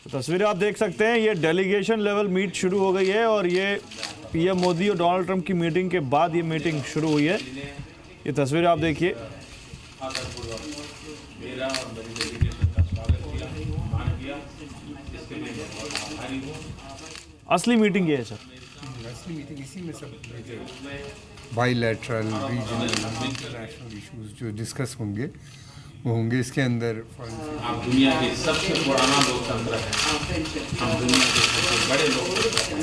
तस्वीरें आप देख सकते हैं, ये डेलीगेशन लेवल मीट शुरू हो गई है और ये पीएम मोदी और डोनाल्ड ट्रंप की मीटिंग के बाद ये मीटिंग शुरू हुई है। ये तस्वीरें आप देखिए। असली मीटिंग ये है सर, असली मीटिंग इसी में सब बायलैटरल रीजनल इंटरनेशनल इश्यूज जो डिस्कस होंगे वो होंगे इसके अंदर। आप दुनिया के सबसे पुराना लोकतंत्र है, हम दुनिया के सबसे बड़े लोकतंत्र हैं,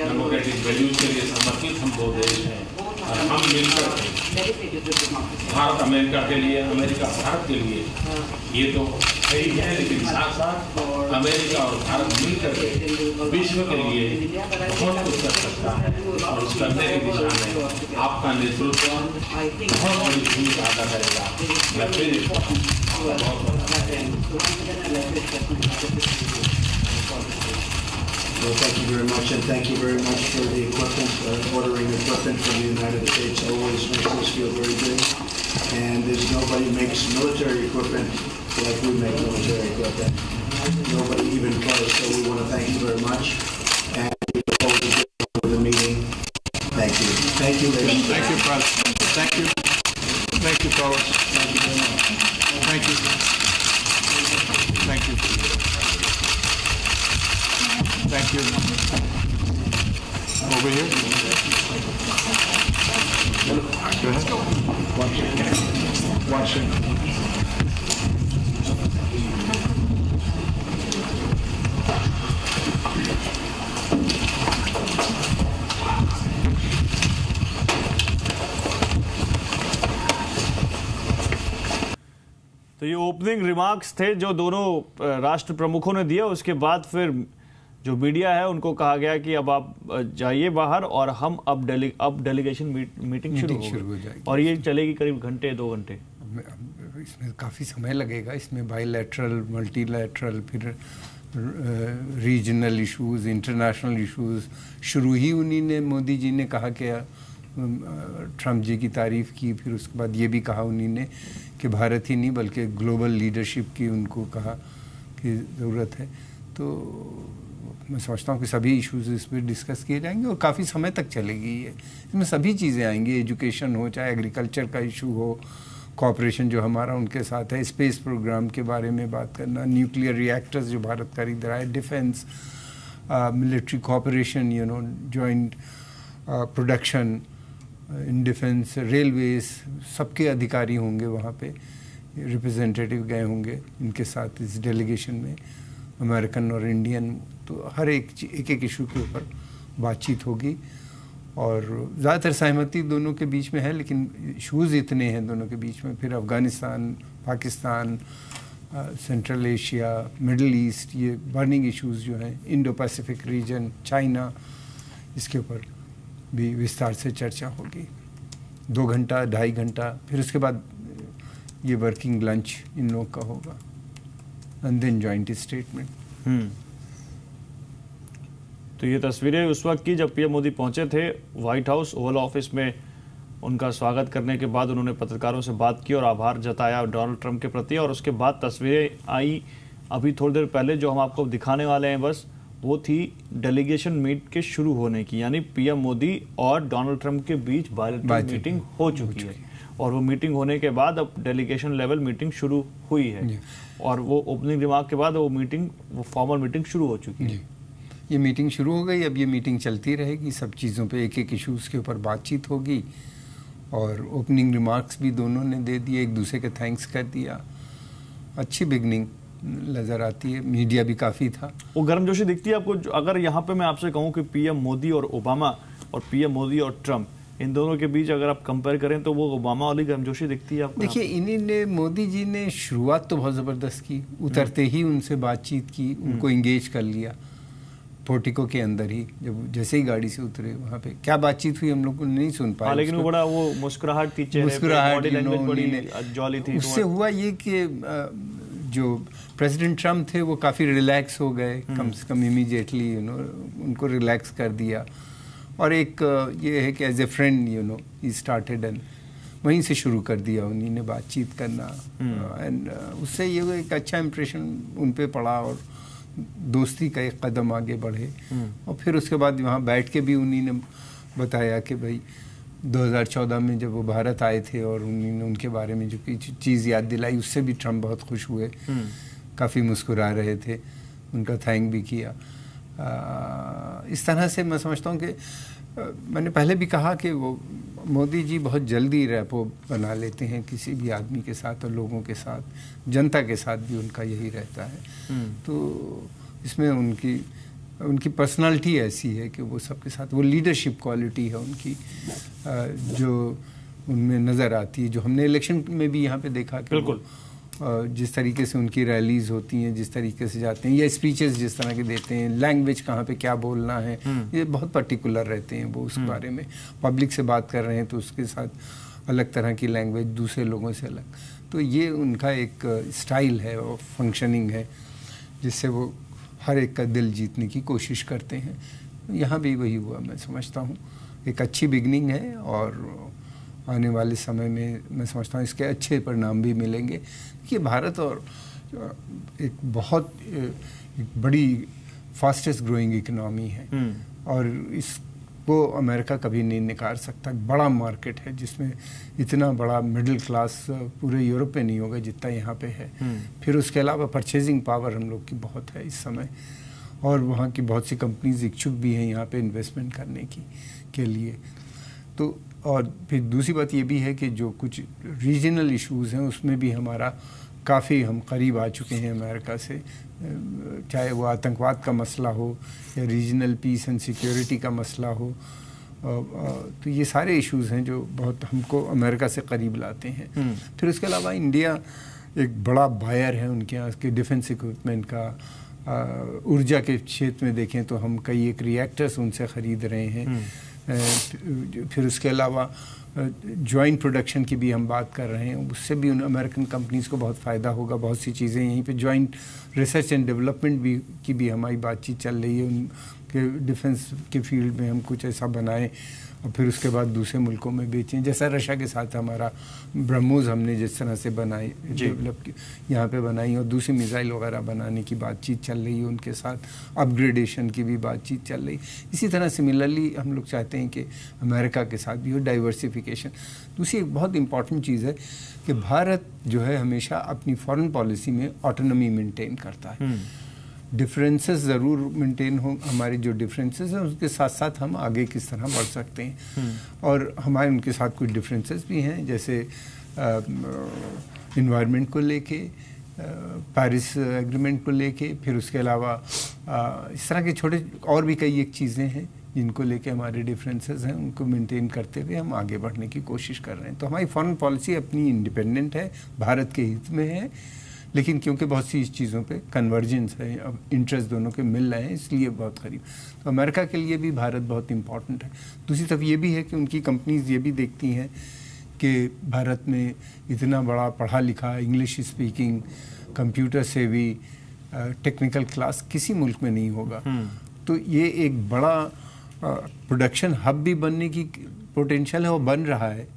डेमोक्रेटिक वैल्यूज के लिए समर्पित हम दो देश हैं और हम मिलकर भारत अमेरिका के लिए, अमेरिका भारत के लिए, ये तो सही है, लेकिन साथ साथ अमेरिका और भारत मिलकर विश्व के लिए बहुत कुछ कर सकता है और उस करने की दिशा में आपका नेतृत्व बहुत बड़ी भूमिका अदा करेगा। मैं फिर Well, thank you very much, and thank you very much for the equipment, ordering equipment from the United States always makes us feel very good. And there's nobody makes military equipment like we make military equipment. Nobody even close, so we want to thank you very much. And we look forward to getting on with the meeting. Thank you. Thank you, ladies. Thank you, President. Thank you. Thank you, fellas. Thank you very much. Thank you. Thank you. Thank you. Over here. Go ahead. One second. तो ये opening remarks थे जो दोनों राष्ट्र प्रमुखों ने दिया। उसके बाद फिर जो मीडिया है उनको कहा गया कि अब आप जाइए बाहर और हम अब डेलीगेशन मीटिंग शुरू हो जाएगी और ये चलेगी करीब घंटे 2 घंटे। इसमें काफ़ी समय लगेगा। इसमें बायलैटरल, मल्टीलैटरल, फिर रीजनल इश्यूज, इंटरनेशनल इश्यूज शुरू ही उन्हीं ने, मोदी जी ने कहा कि ट्रम्प जी की तारीफ़ की, फिर उसके बाद ये भी कहा उन्हीं ने कि भारत ही नहीं बल्कि ग्लोबल लीडरशिप की उनको कहा कि ज़रूरत है। तो मैं समझता हूँ कि सभी इश्यूज इस पर डिस्कस किए जाएंगे और काफ़ी समय तक चलेगी ये। इसमें सभी चीज़ें आएंगी, एजुकेशन हो, चाहे एग्रीकल्चर का इशू हो, कॉपरेशन जो हमारा उनके साथ है, स्पेस प्रोग्राम के बारे में बात करना, न्यूक्लियर रिएक्टर्स जो भारत खरीद रहा है, defence, military cooperation, joint production in defence, railways, सबके अधिकारी होंगे वहाँ पे, रिप्रेजेंटेटिव गए होंगे इनके साथ इस डेलीगेशन में, अमेरिकन और इंडियन। तो हर एक इशू के ऊपर बातचीत होगी और ज़्यादातर सहमति दोनों के बीच में है, लेकिन इशूज़ इतने हैं दोनों के बीच में। फिर Afghanistan, Pakistan, central Asia, middle east, ये बर्निंग इश्यूज़ जो हैं, इंडो पैसिफिक रीजन, चाइना, इसके ऊपर भी विस्तार से चर्चा होगी। 2 घंटा, 2.5 घंटा, फिर उसके बाद ये वर्किंग लंच इन लोग का होगा एंड देन जॉइंट स्टेटमेंट। तो ये तस्वीरें उस वक्त की जब पीएम मोदी पहुंचे थे व्हाइट हाउस ओवल ऑफिस में। उनका स्वागत करने के बाद उन्होंने पत्रकारों से बात की और आभार जताया डोनाल्ड ट्रंप के प्रति। और उसके बाद तस्वीरें आई अभी थोड़ी देर पहले जो हम आपको दिखाने वाले हैं, बस वो थी डेलीगेशन मीट के शुरू होने की, यानी पीएम मोदी और डोनाल्ड ट्रंप के बीच बायलैटरल मीटिंग हो चुकी है और वो मीटिंग होने के बाद अब डेलीगेशन लेवल मीटिंग शुरू हुई है और वो ओपनिंग रिमार्क के बाद वो फॉर्मल मीटिंग शुरू हो चुकी है। ये मीटिंग शुरू हो गई, अब ये मीटिंग चलती रहेगी, सब चीज़ों पे एक इश्यूज़ के ऊपर बातचीत होगी और ओपनिंग रिमार्क्स भी दोनों ने दे दिए, एक दूसरे के थैंक्स कर दिया। अच्छी बिगनिंग नज़र आती है, मीडिया भी काफ़ी था। वो गर्मजोशी दिखती है आपको? अगर यहाँ पे मैं आपसे कहूँ कि पीएम मोदी और ओबामा और पीएम मोदी और ट्रंप, इन दोनों के बीच अगर आप कंपेयर करें तो वो ओबामा वाली गर्मजोशी दिखती है आपको? देखिए, इन्हीं ने, मोदी जी ने शुरुआत तो बहुत ज़बरदस्त की, उतरते ही उनसे बातचीत की, उनको इंगेज कर लिया पोर्टिको के अंदर ही। जब जैसे ही गाड़ी से उतरे वहाँ पे क्या बातचीत हुई हम लोग को नहीं सुन पाए, लेकिन वो बड़ा वो मुस्कुराहट थी चेहरे पे, बॉडी लैंग्वेज बड़ी जॉली थी। उससे हुआ ये कि जो प्रेसिडेंट ट्रम्प थे वो काफ़ी रिलैक्स हो गए, कम से कम इमीडिएटली उनको रिलैक्स कर दिया। और एक ये है कि as a friend he started and वहीं से शुरू कर दिया उन्हीं ने बातचीत करना एंड उससे ये एक अच्छा इम्प्रेशन उन पे पड़ा और दोस्ती का एक कदम आगे बढ़े। और फिर उसके बाद वहाँ बैठ के भी उन्हीं ने बताया कि भाई 2014 में जब वो भारत आए थे और उन्होंने उनके बारे में जो चीज़ याद दिलाई, उससे भी ट्रम्प बहुत खुश हुए, काफ़ी मुस्कुरा रहे थे, उनका थैंक भी किया। इस तरह से मैं समझता हूँ कि मैंने पहले भी कहा कि वो मोदी जी बहुत जल्दी रैपो बना लेते हैं किसी भी आदमी के साथ और लोगों के साथ, जनता के साथ भी उनका यही रहता है। तो इसमें उनकी पर्सनालिटी ऐसी है कि वो सबके साथ, वो लीडरशिप क्वालिटी है उनकी जो उनमें नज़र आती है, जो हमने इलेक्शन में भी यहाँ पे देखा कि बिल्कुल जिस तरीके से उनकी रैलीज होती हैं, जिस तरीके से जाते हैं या स्पीचेस जिस तरह के देते हैं, लैंग्वेज कहाँ पे क्या बोलना है, ये बहुत पर्टिकुलर रहते हैं वो उस बारे में। पब्लिक से बात कर रहे हैं तो उसके साथ अलग तरह की लैंग्वेज, दूसरे लोगों से अलग। तो ये उनका एक स्टाइल है और फंक्शनिंग है जिससे वो हर एक का दिल जीतने की कोशिश करते हैं। यहाँ भी वही हुआ, मैं समझता हूँ एक अच्छी बिगनिंग है और आने वाले समय में मैं समझता हूँ इसके अच्छे परिणाम भी मिलेंगे कि भारत और एक बहुत एक बड़ी फास्टेस्ट ग्रोइंग इकोनॉमी है और इसको अमेरिका कभी नहीं निकाल सकता। बड़ा मार्केट है जिसमें इतना बड़ा मिडिल क्लास पूरे यूरोप में नहीं होगा जितना यहाँ पे है। फिर उसके अलावा परचेजिंग पावर हम लोग की बहुत है इस समय और वहाँ की बहुत सी कंपनीज इच्छुक भी हैं यहाँ पे इन्वेस्टमेंट करने के लिए। तो और फिर दूसरी बात ये भी है कि जो कुछ रीजनल इश्यूज़ हैं उसमें भी हमारा काफ़ी हम करीब आ चुके हैं अमेरिका से, चाहे वो आतंकवाद का मसला हो या रीजनल पीस एंड सिक्योरिटी का मसला हो। तो ये सारे इश्यूज़ हैं जो बहुत हमको अमेरिका से करीब लाते हैं। फिर उसके अलावा इंडिया एक बड़ा बायर है उनके यहाँ के डिफेंस इक्विपमेंट का। ऊर्जा के क्षेत्र में देखें तो हम कई एक रिएक्टर्स उनसे ख़रीद रहे हैं। फिर उसके अलावा जॉइंट प्रोडक्शन की भी हम बात कर रहे हैं, उससे भी उन अमेरिकन कंपनीज़ को बहुत फ़ायदा होगा। बहुत सी चीज़ें यहीं पे जॉइंट रिसर्च एंड डेवलपमेंट की भी हमारी बातचीत चल रही है उनके डिफेंस के फील्ड में हम कुछ ऐसा बनाएं और फिर उसके बाद दूसरे मुल्कों में बेचें। जैसा रशिया के साथ हमारा ब्रह्मोस हमने जिस तरह से बनाई, डेवलप की, यहाँ पे बनाई और दूसरी मिसाइल वगैरह बनाने की बातचीत चल रही है उनके साथ, अपग्रेडेशन की भी बातचीत चल रही। इसी तरह सिमिलरली हम लोग चाहते हैं कि अमेरिका के साथ भी हो डाइवर्सिफिकेशन। दूसरी एक बहुत इंपॉर्टेंट चीज़ है कि भारत जो है हमेशा अपनी फॉरेन पॉलिसी में ऑटोनॉमी मेंटेन करता है। डिफरेंसेस ज़रूर मेंटेन हो, हमारे जो डिफरेंसेस हैं उसके साथ साथ हम आगे किस तरह बढ़ सकते हैं। और हमारे उनके साथ कुछ डिफरेंसेस भी हैं, जैसे इन्वायरमेंट को लेके, पेरिस एग्रीमेंट को लेके, फिर उसके अलावा इस तरह के छोटे और भी कई एक चीज़ें हैं जिनको लेके हमारे डिफरेंसेस हैं, उनको मेंटेन करते हुए हम आगे बढ़ने की कोशिश कर रहे हैं। तो हमारी फॉरेन पॉलिसी अपनी इंडिपेंडेंट है, भारत के हित में है, लेकिन क्योंकि बहुत सी इस चीज़ों पे कन्वर्जेंस है, अब इंटरेस्ट दोनों के मिल रहे हैं, इसलिए बहुत करीब। तो अमेरिका के लिए भी भारत बहुत इम्पॉर्टेंट है। दूसरी तरफ ये भी है कि उनकी कंपनीज ये भी देखती हैं कि भारत में इतना बड़ा पढ़ा लिखा, इंग्लिश स्पीकिंग, कंप्यूटर सेवी, टेक्निकल क्लास किसी मुल्क में नहीं होगा। तो ये एक बड़ा प्रोडक्शन हब भी बनने की पोटेंशियल है और बन रहा है।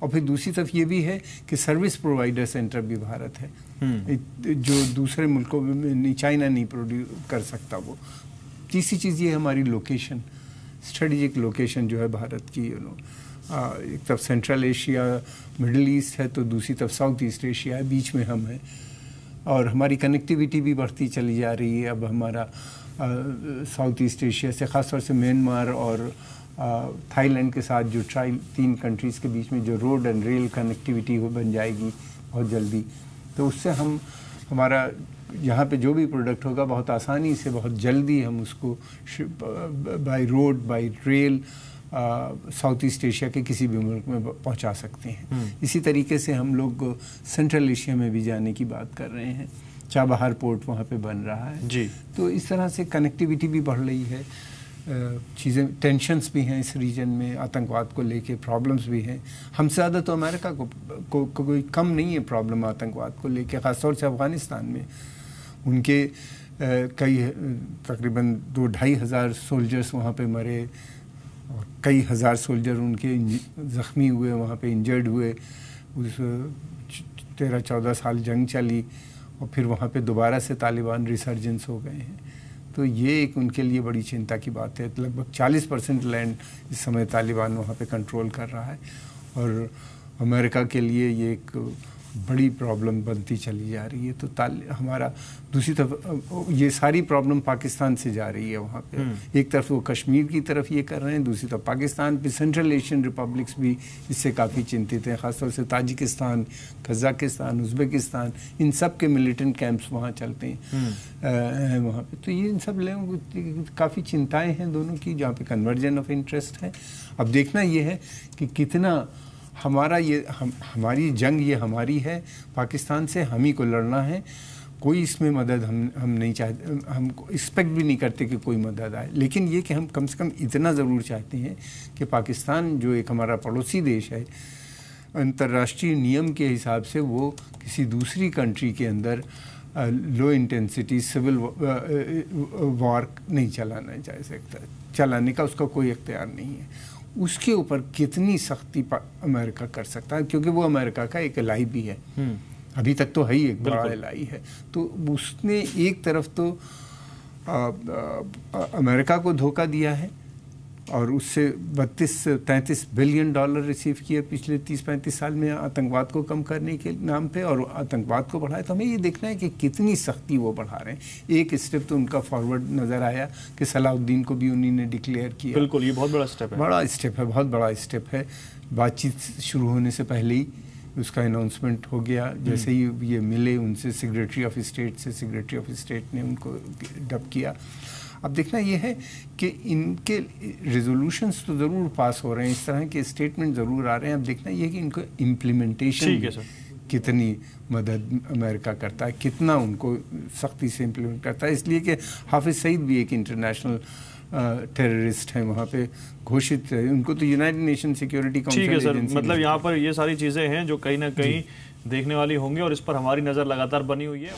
और फिर दूसरी तरफ ये भी है कि सर्विस प्रोवाइडर सेंटर भी भारत है, जो दूसरे मुल्कों में चाइना नहीं प्रोड्यूस कर सकता वो। तीसरी चीज़ ये हमारी लोकेशन, स्ट्रेटेजिक लोकेशन जो है भारत की, एक तरफ सेंट्रल एशिया मिडिल ईस्ट है तो दूसरी तरफ साउथ ईस्ट एशिया है, बीच में हम हैं। और हमारी कनेक्टिविटी भी बढ़ती चली जा रही है। अब हमारा साउथ ईस्ट एशिया से ख़ासतौर से म्यांमार और थाईलैंड के साथ जो तीन कंट्रीज़ के बीच में जो रोड एंड रेल कनेक्टिविटी हो बन जाएगी बहुत जल्दी। तो उससे हम हमारा यहाँ पे जो भी प्रोडक्ट होगा बहुत आसानी से बहुत जल्दी हम उसको by road by rail south east Asia के किसी भी मुल्क में पहुँचा सकते हैं। इसी तरीके से हम लोग सेंट्रल एशिया में भी जाने की बात कर रहे हैं, चाबहार पोर्ट वहाँ पे बन रहा है जी। तो इस तरह से कनेक्टिविटी भी बढ़ रही है। चीज़ें, टेंशन्स भी हैं इस रीजन में, आतंकवाद को लेके प्रॉब्लम्स भी हैं। हमसे ज़्यादा तो अमेरिका को कोई कम नहीं है प्रॉब्लम आतंकवाद को लेके, ख़ासतौर से अफ़गानिस्तान में। उनके कई तकरीबन 2-2.5 हज़ार सोल्जर्स वहाँ पे मरे और कई हज़ार सोल्जर उनके ज़ख्मी हुए, वहाँ पे इंजर्ड हुए। उस 13-14 साल जंग चली और फिर वहाँ पे दोबारा से तालिबान रिसर्जेंस हो गए हैं। तो ये एक उनके लिए बड़ी चिंता की बात है। लगभग 40% लैंड इस समय तालिबान वहाँ पे कंट्रोल कर रहा है और अमेरिका के लिए ये एक बड़ी प्रॉब्लम बनती चली जा रही है। तो हमारा दूसरी तरफ ये सारी प्रॉब्लम पाकिस्तान से जा रही है वहाँ पे। एक तरफ वो कश्मीर की तरफ ये कर रहे हैं, दूसरी तरफ पाकिस्तान पे सेंट्रल एशियन रिपब्लिक्स भी इससे काफ़ी चिंतित हैं, ख़ासतौर से ताजिकिस्तान, कज़ाकिस्तान, उज़्बेकिस्तान, इन सब के मिलिटेंट कैंप्स वहाँ चलते हैं वहाँ पे। तो ये इन सब लोगों को काफ़ी चिंताएँ हैं दोनों की, जहाँ पे कन्वर्जन ऑफ इंटरेस्ट है। अब देखना ये है कि कितना हमारा ये हमारी जंग ये हमारी है पाकिस्तान से, हम ही को लड़ना है। कोई इसमें मदद हम नहीं चाहते, हम एक्सपेक्ट भी नहीं करते कि कोई मदद आए, लेकिन ये कि हम कम से कम इतना ज़रूर चाहते हैं कि पाकिस्तान जो एक हमारा पड़ोसी देश है, अंतर्राष्ट्रीय नियम के हिसाब से वो किसी दूसरी कंट्री के अंदर लो इंटेंसिटी सिविल वॉर नहीं चलाने का उसका कोई इख्तियार नहीं है। उसके ऊपर कितनी सख्ती अमेरिका कर सकता है, क्योंकि वो अमेरिका का एक एलाई भी है, अभी तक तो है ही एक बड़ा एलाई है। तो उसने एक तरफ तो अमेरिका को धोखा दिया है और उससे 32-33 बिलियन डॉलर रिसीव किए पिछले 30-35 साल में आतंकवाद को कम करने के नाम पे, और आतंकवाद को बढ़ाया। तो हमें ये देखना है कि कितनी सख्ती वो बढ़ा रहे हैं। एक स्टेप तो उनका फॉरवर्ड नज़र आया कि सलाउद्दीन को भी उन्होंने डिक्लेयर किया। बिल्कुल, ये बहुत बड़ा स्टेप है, बहुत बड़ा स्टेप है। बातचीत शुरू होने से पहले ही उसका अनाउंसमेंट हो गया। जैसे ही ये मिले उनसे सेक्रेटरी ऑफ स्टेट ने उनको डब किया। अब देखना ये है कि इनके रेजोल्यूशंस तो ज़रूर पास हो रहे हैं, इस तरह के स्टेटमेंट ज़रूर आ रहे हैं। अब देखना ये है कि इनको इम्प्लीमेंटेशन कितनी मदद अमेरिका करता है, कितना उनको सख्ती से इम्प्लीमेंट करता है। इसलिए कि हाफिज़ सईद भी एक इंटरनेशनल टेररिस्ट हैं, वहाँ पे घोषित है, उनको तो यूनाइटेड नेशन सिक्योरिटी काउंसिल। ठीक है सर, मतलब यहाँ पर ये सारी चीज़ें हैं जो कहीं ना कहीं देखने वाली होंगी और इस पर हमारी नज़र लगातार बनी हुई है।